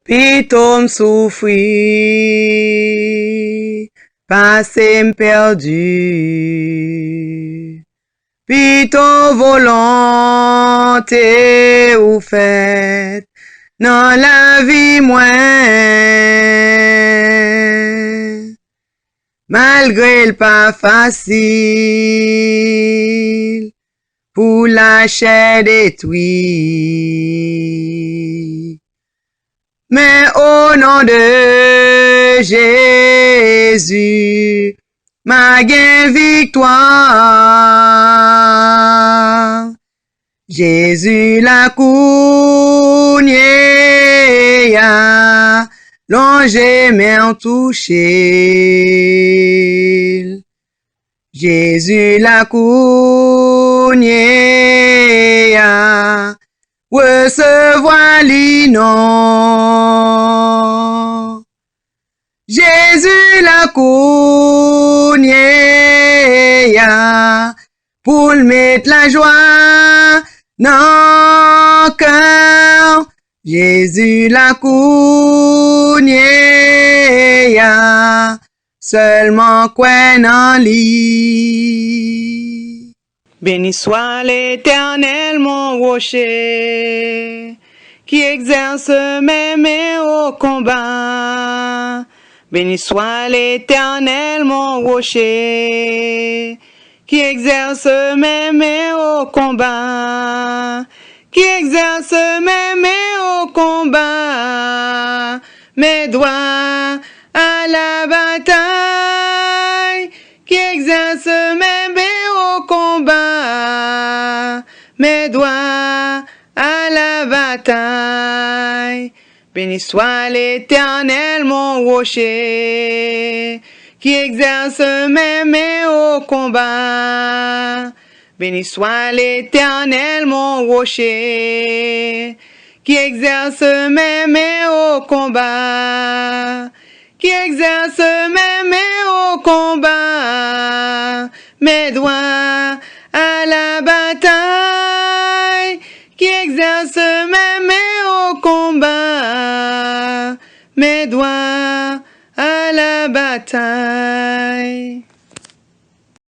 Pito-m soufri, pase-m perdu. Pito volonte-ou fait dans la vie mwen. Malgre'l pas facile pour lâcher detrui. Mais au nom de Jésus, ma gain victoire. Jésus la kounye, lonje mwen touche'l. Jésus la kounye, resevoua non. Jésus la kounye, pou'l mettre la joie dans cœur. Jésus la kounye, selman koue nan li. Béni soit l'Éternel, mon rocher, qui exerce mes mains au combat. Béni soit l'Éternel, mon rocher, qui exerce mes mains au combat, qui exerce mes mains au combat, mes doigts à la bataille, qui exerce mes mains au combat, mes doigts à la bataille. Béni soit l'Éternel, mon rocher, qui exerce mes mains au combat. Béni soit l'Éternel, mon rocher, qui exerce mes mains au combat, qui exerce mes mains au combat, mes doigts à la bataille, qui exerce mes mains au combat, mes doigts à la bataille.